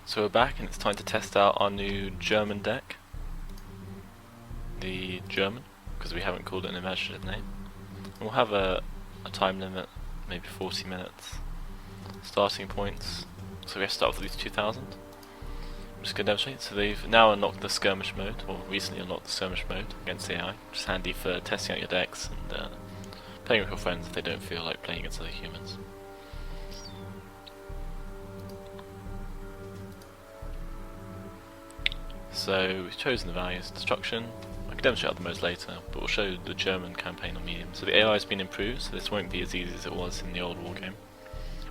So we're back and it's time to test out our new German deck. The German, because we haven't called it an imaginative name. And we'll have a time limit, maybe 40 minutes. Starting points, so we have to start with at least 2000. I'm just going to demonstrate. So they've now unlocked the Skirmish mode, or recently unlocked the Skirmish mode against AI. Which is handy for testing out your decks and playing with your friends if they don't feel like playing against other humans. So we've chosen the values. Destruction, I can demonstrate the modes later, but we'll show the German campaign on medium. So the AI has been improved, so this won't be as easy as it was in the old Wargame.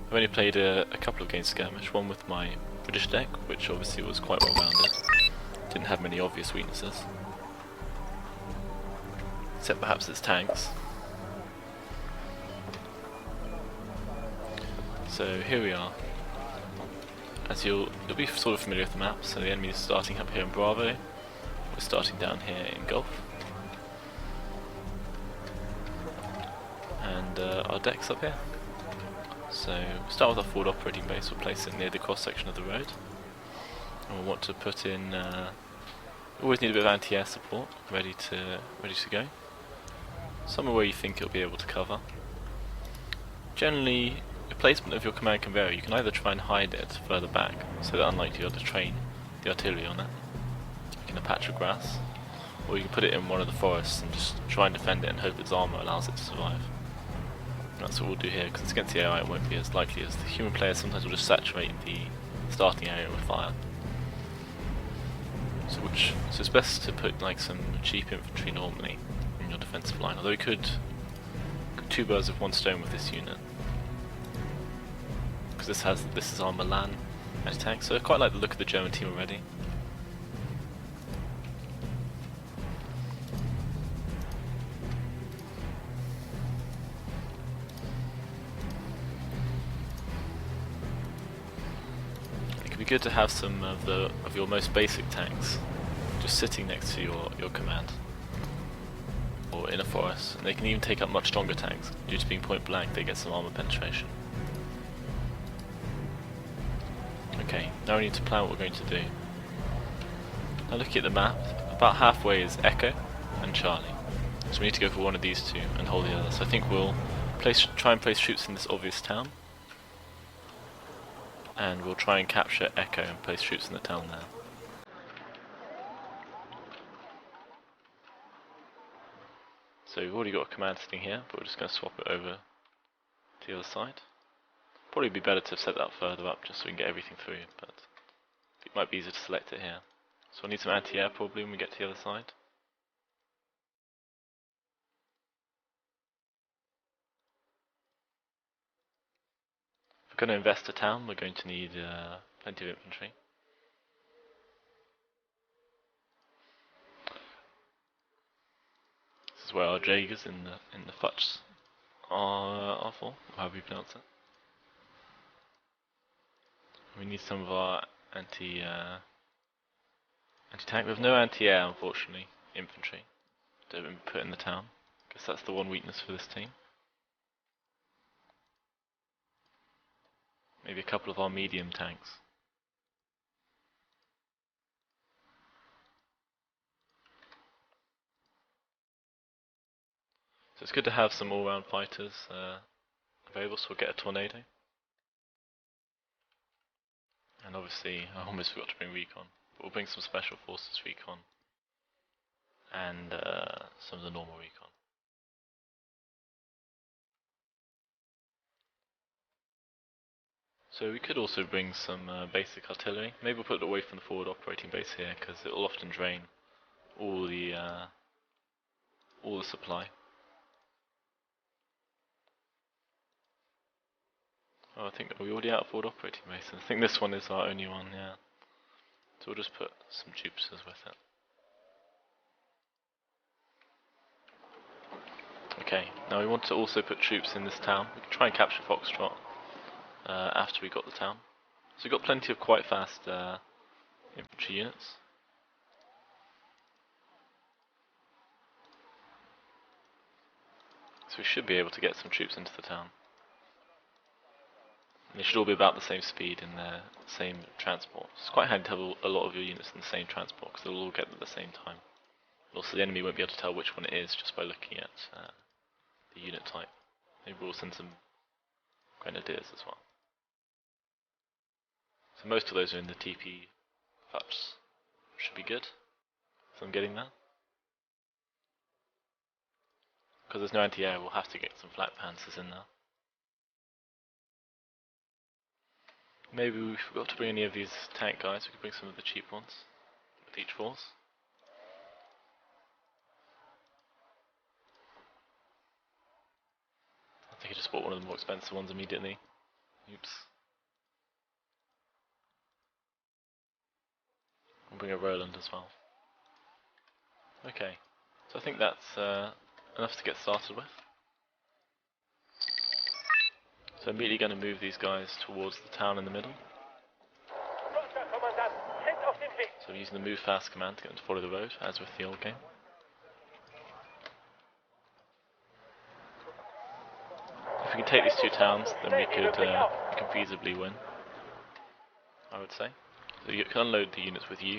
I've only played a couple of games Skirmish, one with my British deck, which obviously was quite well rounded. Didn't have many obvious weaknesses. Except perhaps its tanks. So here we are. As you'll be sort of familiar with the map, so the enemy is starting up here in Bravo, we're starting down here in Golf, and our deck's up here. So we'll start with our forward operating base, we'll place it near the cross section of the road, and we'll want to put in, we always need a bit of anti-air support, ready to go, somewhere where you think it'll be able to cover. Generally, the placement of your command can vary. You can either try and hide it further back, so that unlikely you'll have to train the artillery on it, like in a patch of grass, or you can put it in one of the forests and just try and defend it and hope its armour allows it to survive. And that's what we'll do here, because it's against the AI, it won't be as likely as the human players. Sometimes will just saturate the starting area with fire. So it's best to put like some cheap infantry normally in your defensive line, although you could two birds with one stone with this unit. This is our Milan anti-tank, so I quite like the look of the German team already. It could be good to have some of your most basic tanks just sitting next to your command, or in a forest, and they can even take up much stronger tanks. Due to being point blank, they get some armor penetration. Okay, now we need to plan what we're going to do. Now looking at the map, about halfway is Echo and Charlie. So we need to go for one of these two and hold the other. So I think we'll try and place troops in this obvious town. And we'll try and capture Echo and place troops in the town there. So we've already got a command sitting here, but we're just going to swap it over to the other side. Probably be better to set that further up just so we can get everything through, but it might be easier to select it here. So we'll need some anti-air probably when we get to the other side. If we're going to invest a town, we're going to need plenty of infantry. This is where our Jaegers in the Futz are for, however you pronounce it. We need some of our anti-tank. We have no anti-air, unfortunately, infantry to have been put in the town. I guess that's the one weakness for this team. Maybe a couple of our medium tanks. So it's good to have some all-round fighters available, so we'll get a tornado. And obviously, I almost forgot to bring recon, but we'll bring some special forces recon and some of the normal recon. So we could also bring some basic artillery. Maybe we'll put it away from the forward operating base here, because it will often drain all the supply. Oh, I think we're already out of forward operating base. I think this one is our only one, yeah. So we'll just put some Jupiters with it. Okay, now we want to also put troops in this town. We can try and capture Foxtrot after we got the town. So we've got plenty of quite fast infantry units. So we should be able to get some troops into the town. And they should all be about the same speed in their same transport. It's quite handy to have a lot of your units in the same transport because they'll all get at the same time. Also, the enemy won't be able to tell which one it is just by looking at the unit type. Maybe we'll send some grenadiers as well. So most of those are in the TP huts. Should be good. So I'm getting that. Because there's no anti-air, we'll have to get some flak panzers in there. Maybe we forgot to bring any of these tank guys, we could bring some of the cheap ones with each force. I think I just bought one of the more expensive ones immediately. Oops. I'll bring a Roland as well. Okay, so I think that's enough to get started with. So I'm immediately going to move these guys towards the town in the middle. So I'm using the move fast command to get them to follow the road, as with the old game. If we can take these two towns, then we can feasibly win, I would say. So you can unload the units with you,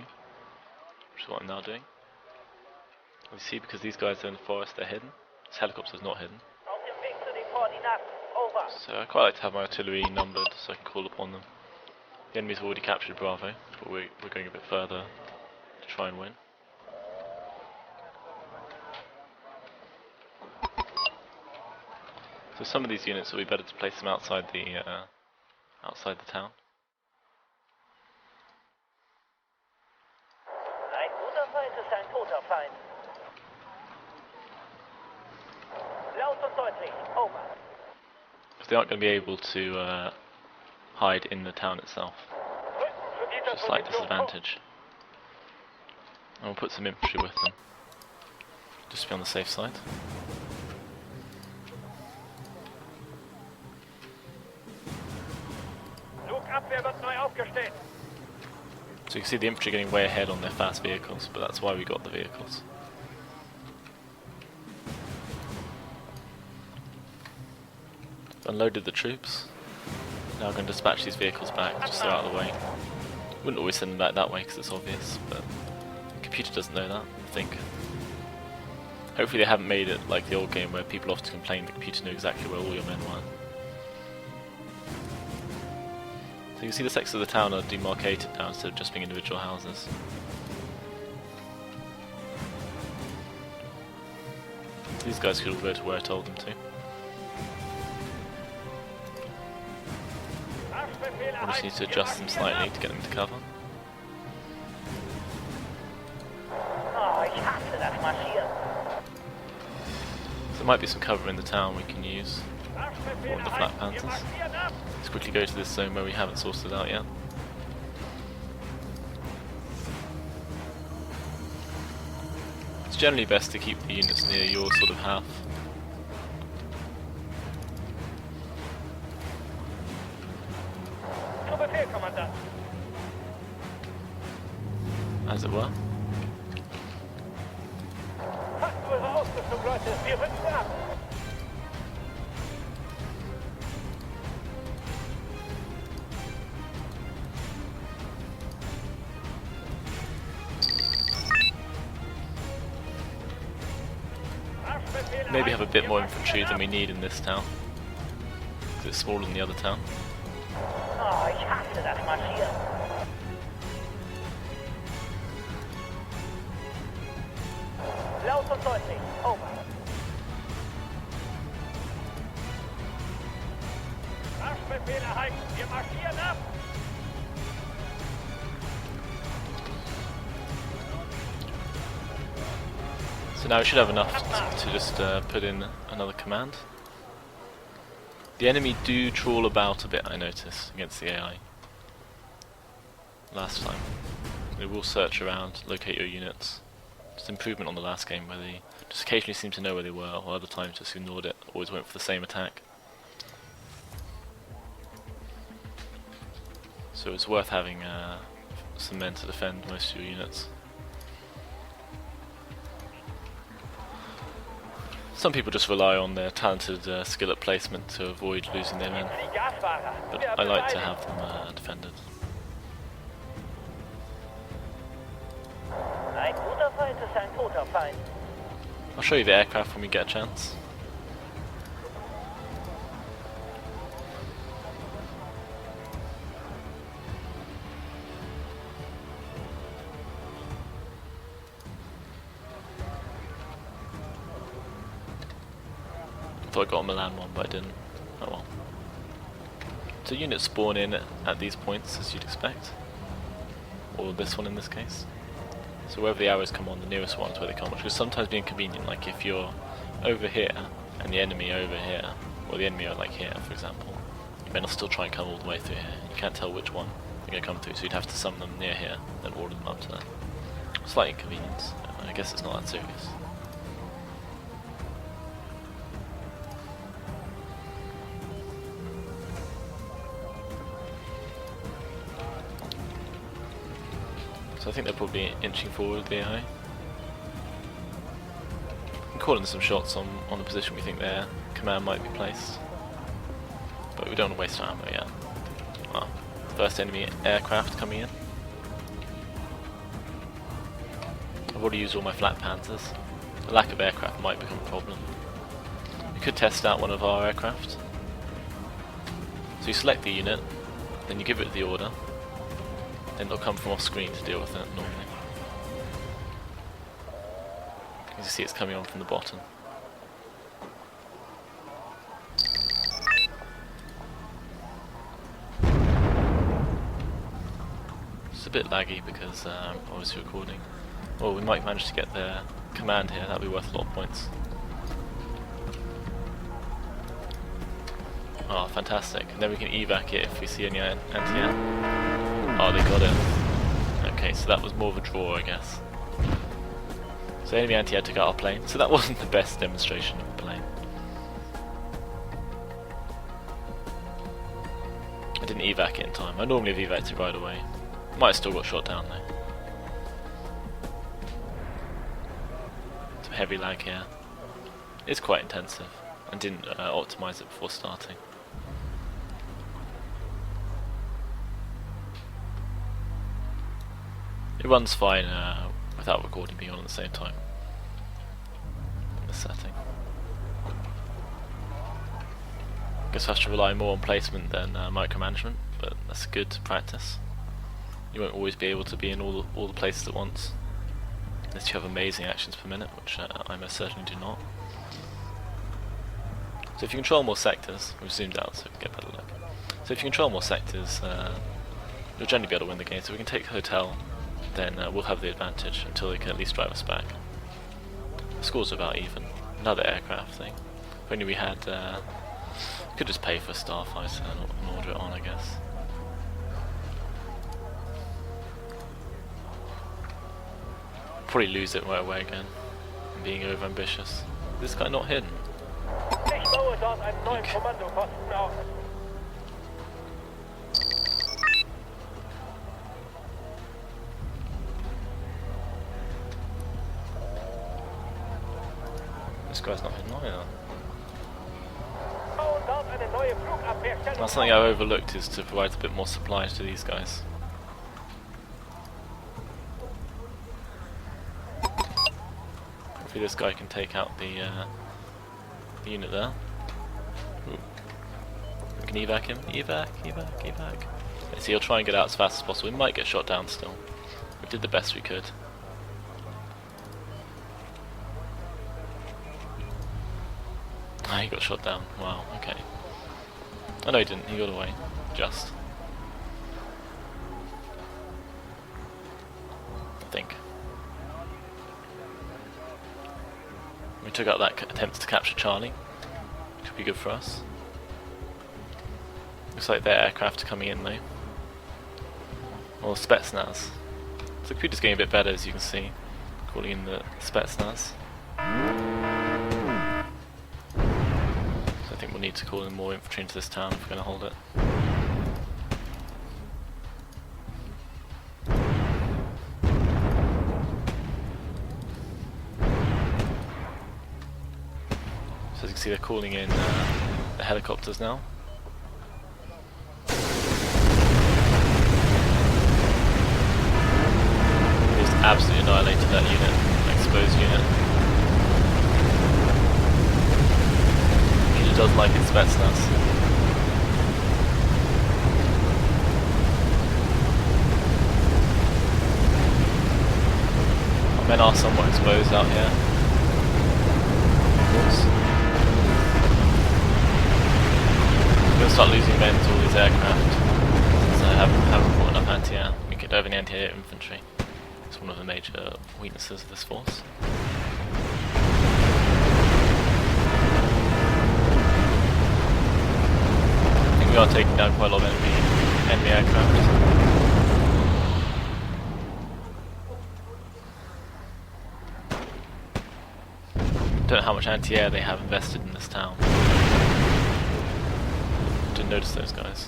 which is what I'm now doing. You see, because these guys are in the forest, they're hidden. This helicopter's not hidden. So I quite like to have my artillery numbered so I can call upon them. The enemy's already captured Bravo, but we're going a bit further to try and win. So some of these units will be better to place them outside the town. Because they aren't going to be able to hide in the town itself. Just a slight disadvantage. And we'll put some infantry with them, just to be on the safe side. So you can see the infantry getting way ahead on their fast vehicles, but that's why we got the vehicles. Unloaded the troops. Now I'm going to dispatch these vehicles back, just so they're out of the way. Wouldn't always send them back that way because it's obvious, but the computer doesn't know that, I think. Hopefully they haven't made it like the old game where people often complain the computer knew exactly where all your men were. So you can see the sectors of the town are demarcated now instead of just being individual houses. These guys could all go to where I told them to. I just need to adjust them slightly to get them to cover. So there might be some cover in the town we can use for the flak panzers. Let's quickly go to this zone where we haven't sourced it out yet. It's generally best to keep the units near your sort of half. As it were. Maybe have a bit more infantry than we need in this town, because it's smaller than the other town. So now we should have enough to just put in another command. The enemy do trawl about a bit, I notice, against the AI. Last time. They will search around, locate your units. Just improvement on the last game where they just occasionally seemed to know where they were, or other times just ignored it, always went for the same attack. So it's worth having some men to defend most of your units. Some people just rely on their talented skill at placement to avoid losing their men, but I like to have them defended. I'll show you the aircraft when we get a chance. I thought I got a Milan one, but I didn't. Oh well. So units spawn in at these points, as you'd expect. Or this one in this case. So wherever the arrows come on, the nearest one's where they come, which will sometimes be inconvenient, like if you're over here, and the enemy over here, or the enemy are like here, for example, you may not still try and come all the way through here. You can't tell which one they're going to come through, so you'd have to summon them near here, then order them up to there. Slight inconvenience. I guess it's not that serious. So I think they're probably inching forward the AI. We can call in some shots on the position we think their command might be placed. But we don't want to waste our ammo yet. Well, first enemy aircraft coming in. I've already used all my flat panzers. The lack of aircraft might become a problem. We could test out one of our aircraft. So you select the unit, then you give it the order. Then they'll come from off screen to deal with it normally. As you see, it's coming on from the bottom. It's a bit laggy because I'm obviously recording. Oh, we might manage to get their command here, that'll be worth a lot of points. Oh, fantastic. And then we can evac it if we see any anti-air. Oh, they got it. Okay, so that was more of a draw, I guess. So enemy anti-air took out our plane, so that wasn't the best demonstration of a plane. I didn't evac it in time. I normally have evac'd it right away. Might have still got shot down though. Some heavy lag here. It's quite intensive, and didn't optimise it before starting. It runs fine without recording being on at the same time. In this setting. Guess I have to rely more on placement than micromanagement, but that's good practice. You won't always be able to be in all the places at once, unless you have amazing actions per minute, which I most certainly do not. So if you control more sectors, we've zoomed out so we can get a better look. So if you control more sectors, you'll generally be able to win the game. So we can take Hotel. Then we'll have the advantage until they can at least drive us back. The scores are about even. Another aircraft thing. If only we had... could just pay for a starfighter and order it on, I guess. Probably lose it right away again. Being over ambitious. Is this guy not hidden? This guy's not hidden either. That's something I've overlooked, is to provide a bit more supplies to these guys. Hopefully this guy can take out the unit there. Ooh. We can evac him. Evac. So he'll try and get out as fast as possible. We might get shot down still. We did the best we could. He got shot down. Wow, okay. Oh no, he didn't. He got away. Just. I think. We took out that attempt to capture Charlie. Could be good for us. Looks like their aircraft are coming in though. Or Spetsnaz. So the computer's getting a bit better, as you can see. Calling in the Spetsnaz. I think we'll need to call in more infantry into this town if we're going to hold it. See, they're calling in the helicopters now. Just absolutely annihilated that unit, exposed unit. He does like its Spetsnaz. Our men are somewhat exposed out here. Of course. We're going to start losing men to all these aircraft, so I haven't brought enough anti-air. We don't have any anti-air infantry. It's one of the major weaknesses of this force. I think we are taking down quite a lot of enemy aircraft. Don't know how much anti-air they have invested in this town. Didn't notice those guys.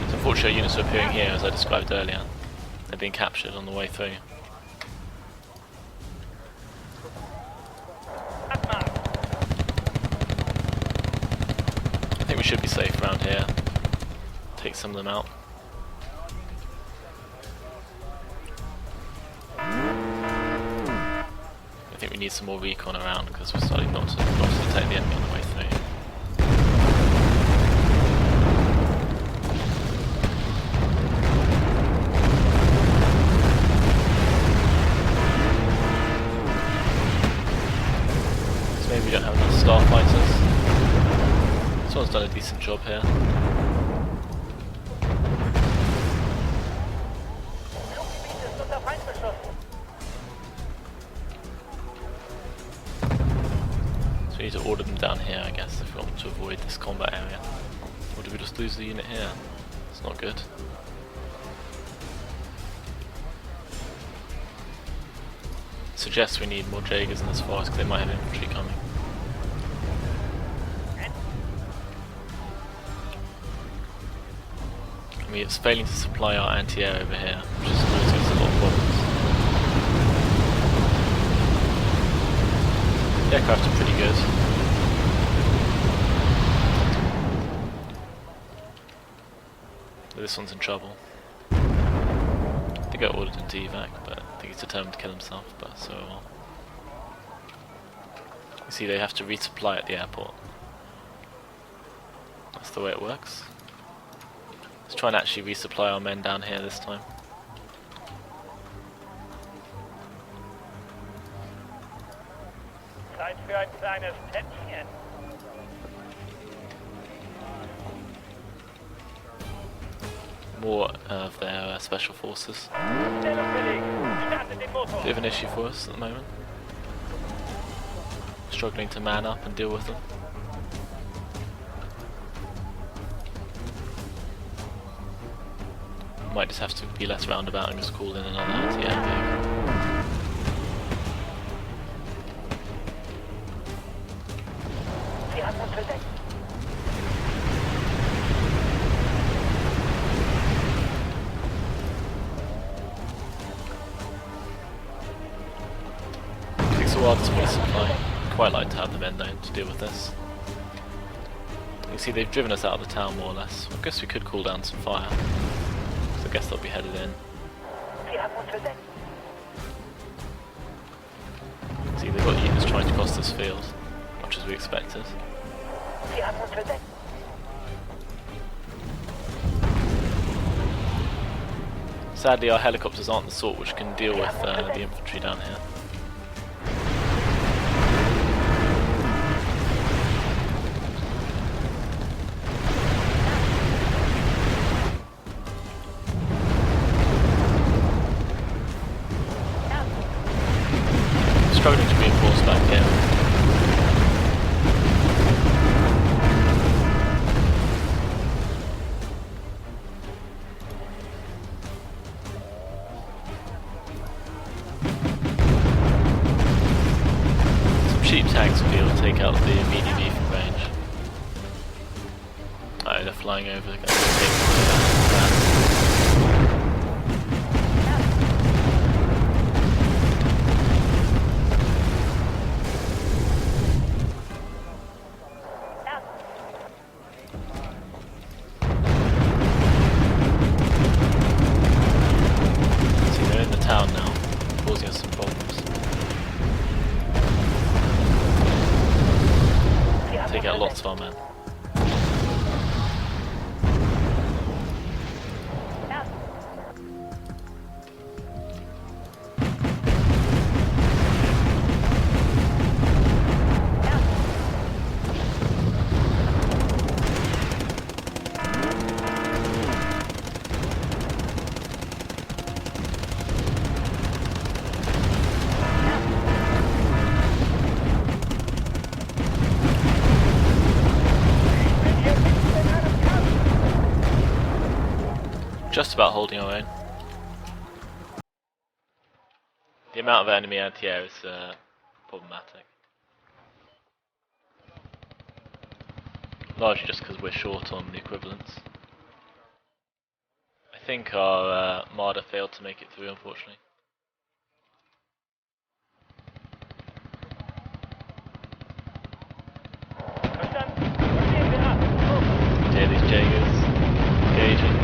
It's unfortunate units are appearing here, as I described earlier. They're being captured on the way through. I think we should be safe around here. Take some of them out. I think we need some more recon around because we're starting not to detect the enemy on the way through. So maybe we don't have enough starfighters. This one's done a decent job here. So we need to order them down here, I guess, if we want to avoid this combat area. Or do we just lose the unit here? It's not good. Suggests we need more Jaegers in this forest because they might have infantry coming. I mean, it's failing to supply our anti-air over here, which is causing us a lot of problems. The aircraft are pretty good. But this one's in trouble. I think I ordered him to evac, but I think he's determined to kill himself, but so well. You see, they have to resupply at the airport. That's the way it works. Let's try and actually resupply our men down here this time. Zeit für ein kleines Tätzchen. More of their special forces. Bit of an issue for us at the moment. Struggling to man up and deal with them. Might just have to be less roundabout and just call in another anti-air vehicle. Takes a while to resupply. Quite like to have the men though to deal with this. You can see they've driven us out of the town more or less. I guess we could call down some fire. I guess they'll be headed in. See, they've got units trying to cross this field, much as we expected. Sadly, our helicopters aren't the sort which can deal with the infantry down here. Struggling to reinforce back here. Some cheap tanks will be able to take out the BDB from range. Oh, they're flying over. They're going to take just about holding our own. The amount of enemy anti-air is problematic. Largely just because we're short on the equivalents. I think our Marder failed to make it through, unfortunately. Yeah, these Jaegers engaging.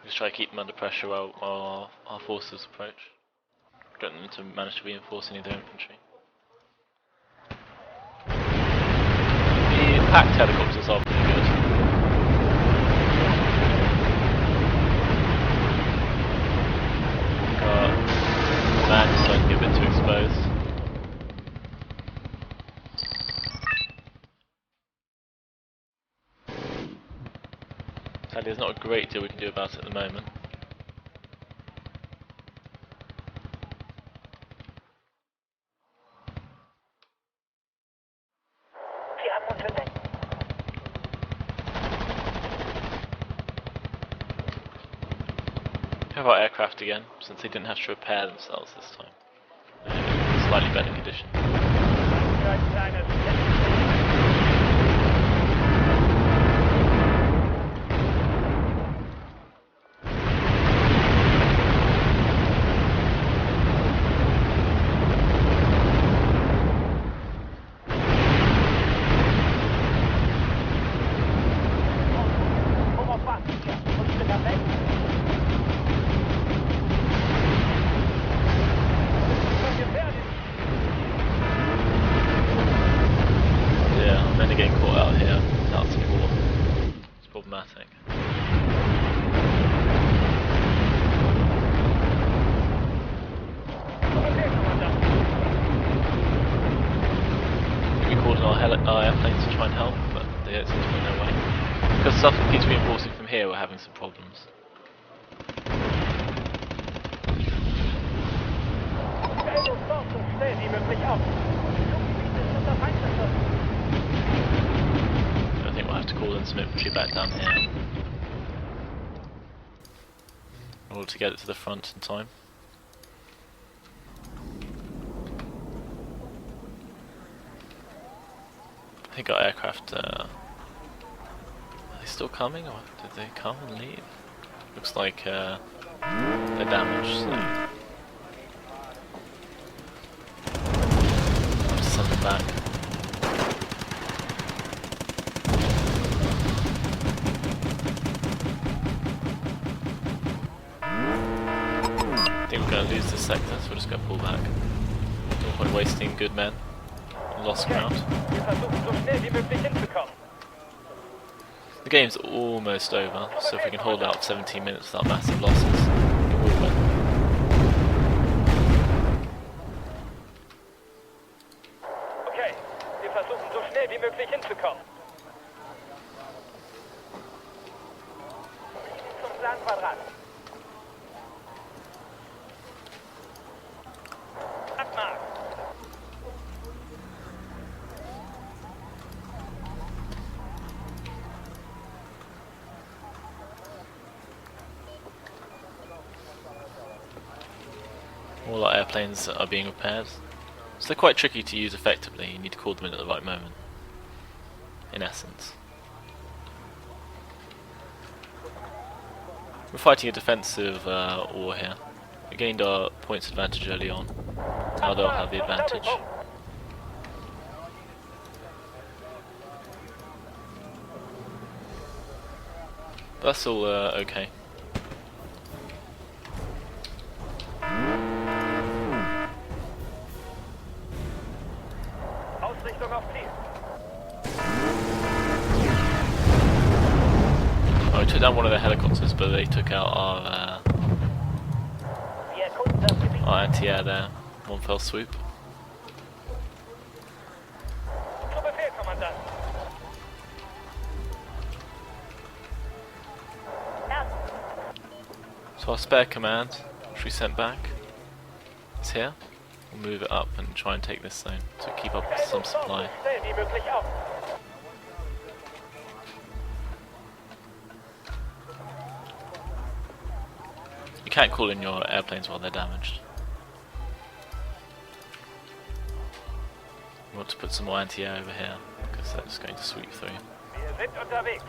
Just try to keep them under pressure while our forces approach. Don't want them to manage to reinforce any of their infantry. The packed helicopters are pretty good. Man is starting to get a bit too exposed. Sadly, there's not a great deal we can do about it at the moment. We have our aircraft again, since they didn't have to repair themselves this time. In slightly better condition. Getting caught out here without support. It's problematic. We called on our airplanes to try and help, but they don't seem to find their way. Because stuff keeps reinforcing from here, we're having some problems. I think we'll have to call in some infantry back down here in order to get it to the front in time. I think our aircraft, are they still coming, or did they come and leave? Looks like they're damaged, so I'll have to send them back. I think we're going to lose this sector, so we're just going to pull back. No point wasting good men on lost ground. The game's almost over, so if we can hold out 17 minutes without massive losses, we will win. Okay, wir versuchen so schnell wie möglich hinzukommen. Zum Planquadrat. Abmarsch. All our airplanes are being repaired, so they're quite tricky to use effectively. You need to call them in at the right moment, in essence. We're fighting a defensive war here. We gained our points advantage early on, now they'll have the advantage. That's all okay. Ausrichtung auf Ziel. Oh, we took down one of their helicopters, but they took out our anti-air there. One fell swoop. So our spare command, which we sent back, is here. We'll move it up and try and take this zone to keep up with some supply. Schnell wie möglich auf. You can't call in your airplanes while they're damaged. We want to put some more anti-air over here, because they're just going to sweep through. Wir sind unterwegs.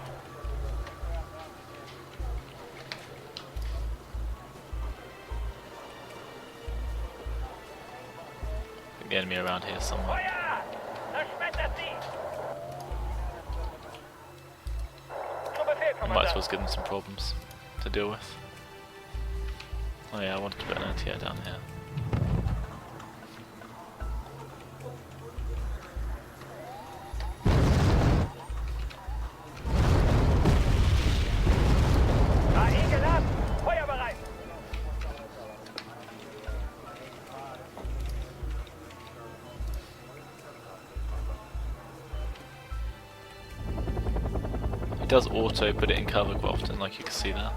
I think the enemy around here somewhere. Feuer! Zerschmettert sie! Zu Befehl, We might as Kommandant. well give them some problems to deal with. Oh yeah, I wanted to put an anti-air down here. AE geladen. Feuer bereit. It does auto put it in cover quite often, like you can see there.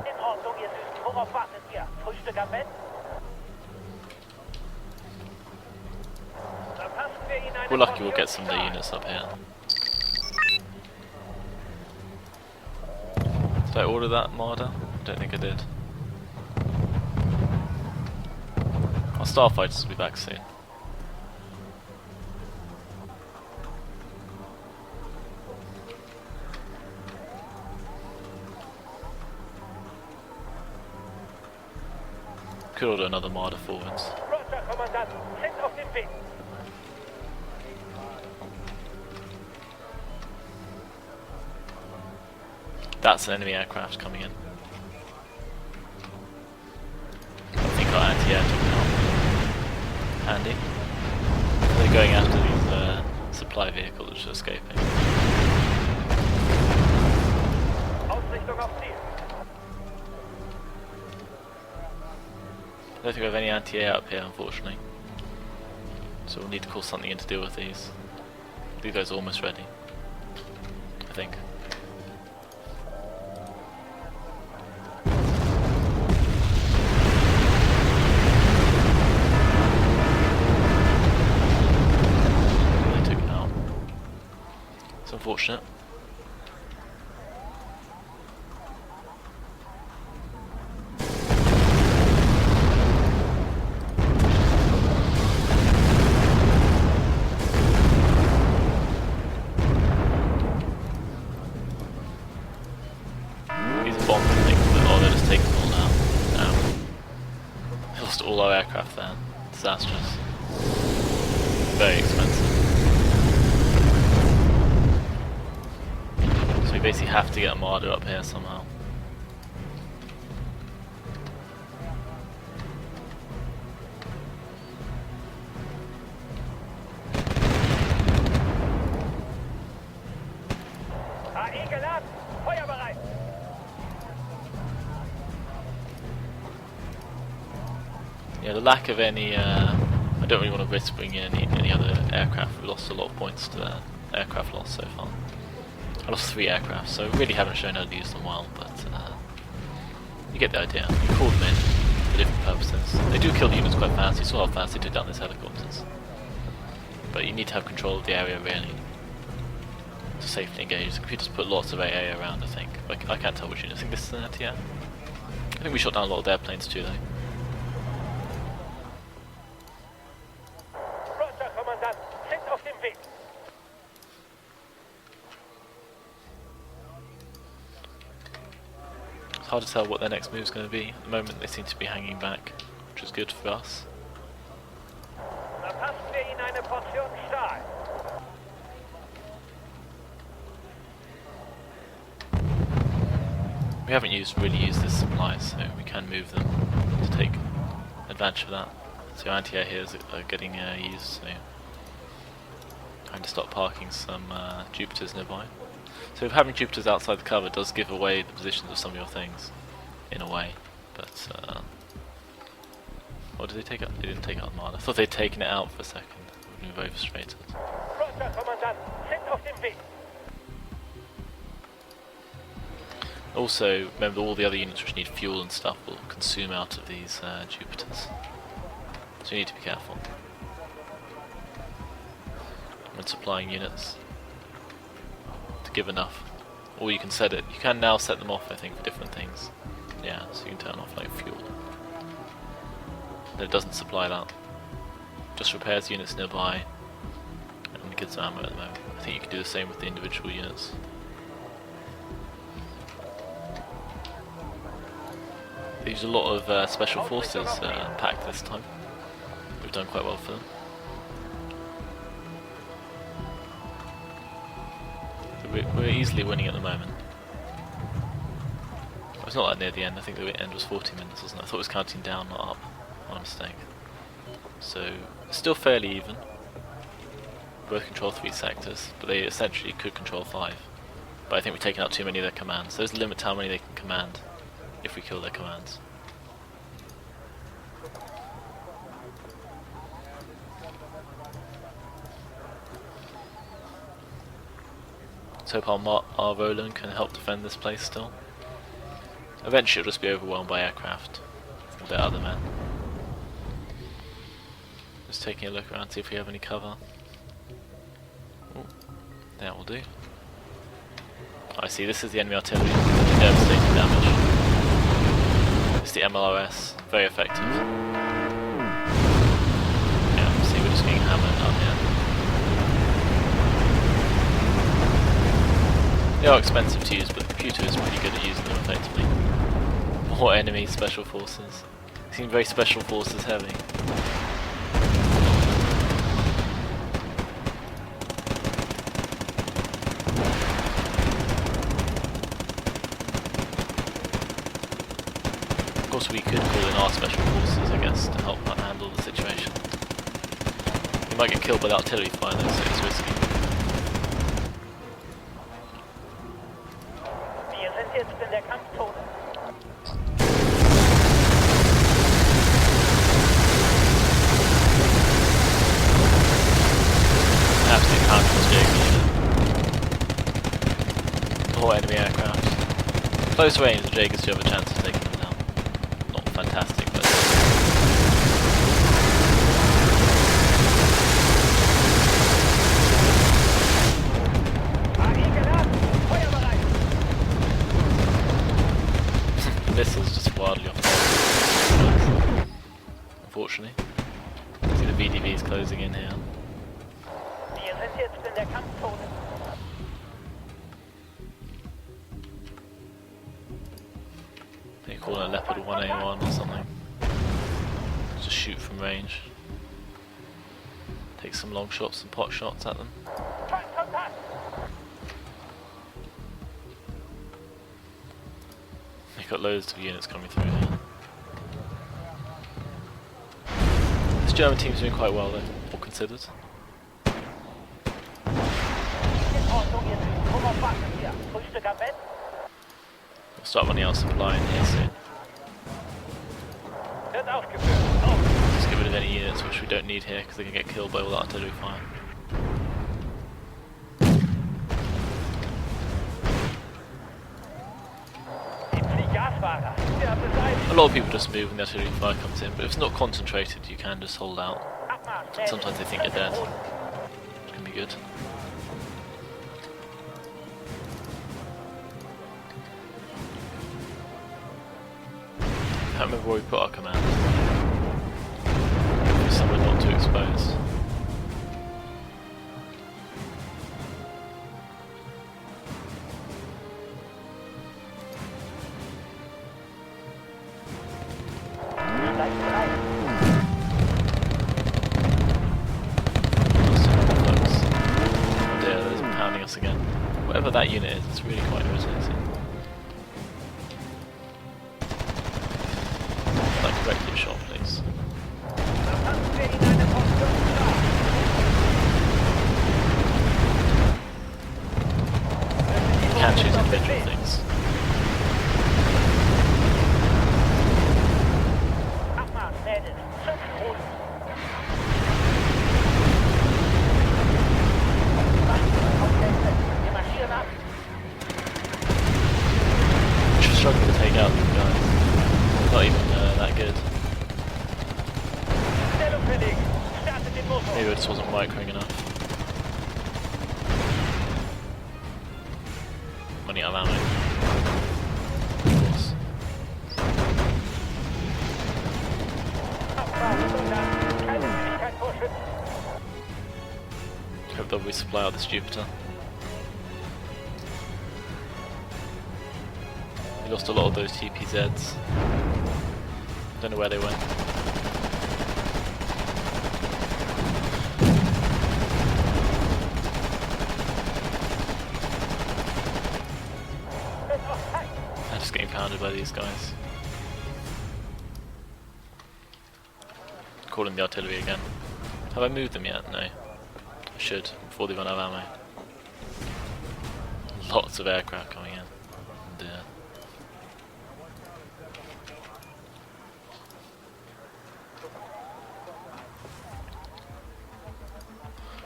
In Ordnung, ihr Süßen. Worauf wartet ihr? Frühstück am Bett? Verpassen wir ihnen eine We're lucky we'll Portion get some of the Stahl. units up here. Did I order that Marder? I don't think I did. Our starfighters will be back soon. Could order another Marder forwards. Roger, Kommandant. Sind auf dem Weg. That's an enemy aircraft coming in. I think our anti-air took it out. Handy. They're going after these supply vehicles which are escaping. Ausrichtung auf Ziel. I don't think we have any anti-air up here, unfortunately. So we'll need to call something in to deal with these. These guys are almost ready, I think. They took it out. It's unfortunate. All our aircraft there. Disastrous. Very expensive. So we basically have to get a Marder up here somehow. AE geladen. Feuer bereit. Yeah, the lack of any, I don't really want to risk bringing in any other aircraft. We lost a lot of points to aircraft loss so far. I lost 3 aircraft, so we really haven't shown how to use them well, but you get the idea. You call them in for different purposes. They do kill the units quite fast. You saw how fast they took down these helicopters. But you need to have control of the area really to safely engage. The computers put lots of AA around, I think. I can't tell which unit. I think this is an anti-air. I think we shot down a lot of airplanes too though. Roger, Kommandant. Sind auf dem Weg. It's hard to tell what their next move is going to be. At the moment they seem to be hanging back, which is good for us. Verpassen wir ihnen eine Portion Stahl. We haven't really used this supply, so we can move them to take advantage of that. So anti-air here are getting used, so trying to start parking some Jupiters nearby. So if having Jupiters outside the cover does give away the positions of some of your things, in a way, but Or did they take out? They didn't take out the Marder. I thought they'd taken it out for a second. Move over straight. Roger, Kommandant. Sind auf dem Weg. Also, remember all the other units which need fuel and stuff will consume out of these Jupiters. So you need to be careful when supplying units to give enough. Or you can set it. You can now set them off, I think, for different things. Yeah, so you can turn off like fuel. But it doesn't supply that. Just repairs units nearby and gives them ammo at the moment. I think you can do the same with the individual units. They use a lot of special forces packed this time. We've done quite well for them. We're easily winning at the moment. It's not like near the end. I think the end was 40 minutes, wasn't it? I thought it was counting down, not up. My mistake. So it's still fairly even. Both control 3 sectors, but they essentially could control 5. But I think we've taken out too many of their commands. There's a limit to how many they can command if we kill their commands. Let's hope our Roland can help defend this place still. Eventually it'll just be overwhelmed by aircraft or their other men. Just taking a look around, see if we have any cover. Ooh, that will do. I see, this is the enemy artillery. Devastating damage. It's the MLRS, very effective. Yeah, see, we're just getting hammered up here. They are expensive to use, but the computer is pretty good at using them effectively. More enemy special forces. They seem very special forces heavy. Of course we could call in our special forces, I guess, to help handle the situation. We might get killed by the artillery fire though, so it's risky. Wir sind jetzt in der Kampfzone. Absolute counter unit. More enemy aircraft. Close range, the Jaegers do have a chance of taking them down. Not fantastic, but... the missiles just wildly off the unfortunately. See the VDVs closing in here. Wir sind jetzt in der Kampfzone. They call it a Leopard 1A1 or something. Just shoot from range. Take some long shots and pot shots at them. They've got loads of units coming through here. This German team's doing quite well though, all considered. We'll start running out of supply in here soon. Just get rid of any units which we don't need here because they can get killed by all that artillery fire. A lot of people just move when the artillery fire comes in, but if it's not concentrated you can just hold out. Sometimes they think you're dead, which can be good. I can't remember where we put our command. Maybe somewhere not too exposed. Oh dear, they're pounding us again. Whatever that unit is, it's really quite irritating. Corrective shot, please. You can choose individual things. out of ammo. Of course. Hope they'll resupply out this Jupiter. We lost a lot of those TPZs. Don't know where they went. I'm just getting pounded by these guys. Calling the artillery again. Have I moved them yet? No. I should, before they run out of ammo. Lots of aircraft coming in. And,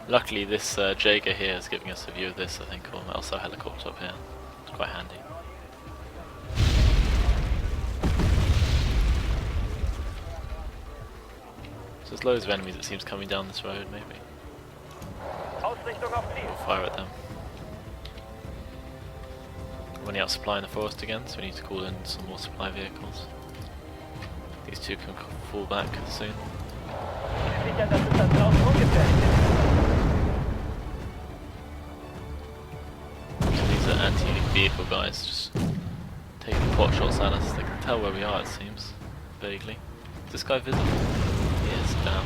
luckily this Jaeger here is giving us a view of this, I think, or also a helicopter up here. It's quite handy. So there's loads of enemies it seems coming down this road, maybe. We'll fire at them. We're running out of supply in the forest again, so we need to call in some more supply vehicles. These two can fall back soon. So these are anti-vehicle guys, just taking pot shots at us. They can tell where we are, it seems, vaguely. Is this guy visible? He is, damn.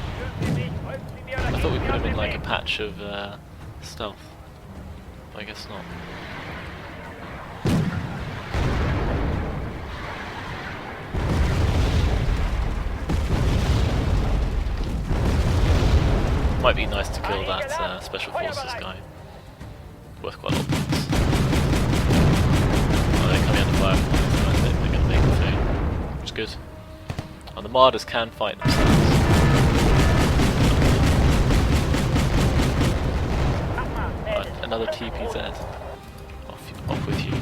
I thought we put him in like a patch of stealth, but I guess not. Might be nice to kill that special forces guy. Worth quite a lot of points. Oh, they're coming under fire. So I think they're going to make the thing, which is good. And the Marders can fight themselves. Another TPZ. Off with you.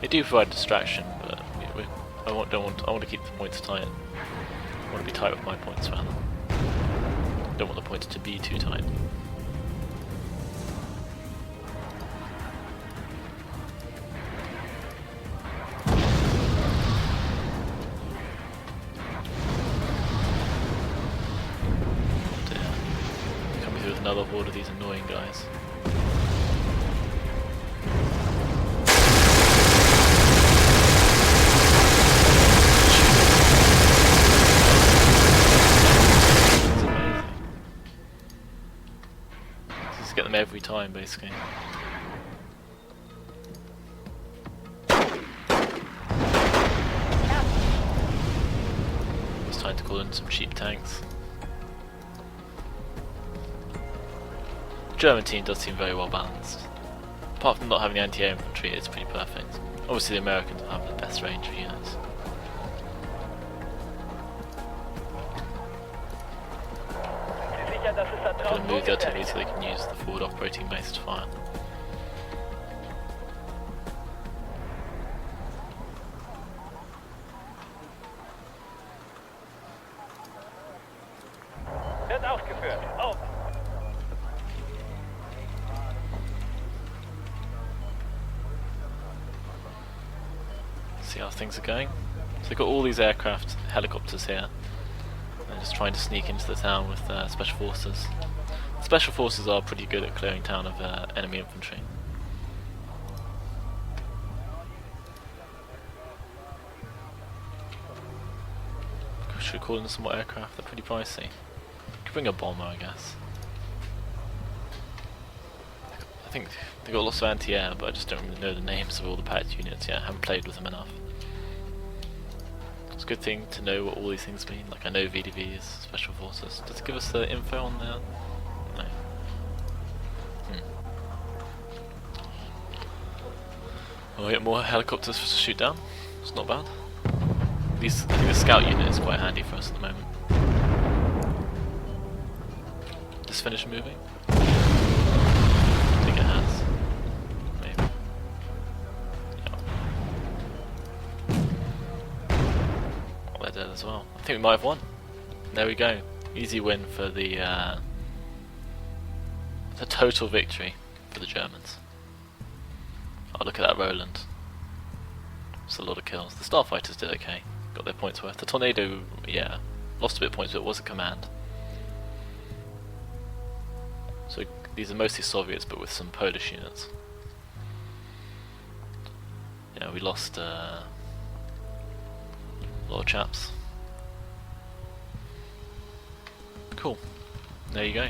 They do provide distraction, but I want to keep the points tight. I want to be tight with my points rather. Don't want the points to be too tight. Coming through with another horde of these annoying guys. Get them every time, basically. It's time to call in some cheap tanks. The German team does seem very well balanced. Apart from not having the anti-air infantry, it's pretty perfect. Obviously the Americans have the best range of units. I'm going to move the artillery so they can use the forward operating base to fire. See how things are going. So they've got all these aircraft, helicopters here. They're just trying to sneak into the town with special forces. Special forces are pretty good at clearing town of enemy infantry. Should we call in some more aircraft? They're pretty pricey. Could bring a bomber, I guess. I think they've got lots of anti-air, but I just don't really know the names of all the packed units yet. I haven't played with them enough. It's a good thing to know what all these things mean. Like I know VDVs, special forces. Does it give us the info on there? No. We'll get more helicopters to shoot down. It's not bad. I think the scout unit is quite handy for us at the moment. Just finish moving? I think it has. Maybe. Yeah. Oh, they're dead as well. I think we might have won. There we go. Easy win for the it's a total victory for the Germans. Oh, look at that Roland. It's a lot of kills. The Starfighters did okay. Got their points worth. The Tornado, yeah, lost a bit of points, but it was a command. So these are mostly Soviets, but with some Polish units. Yeah, we lost a lot of chaps. Cool. There you go.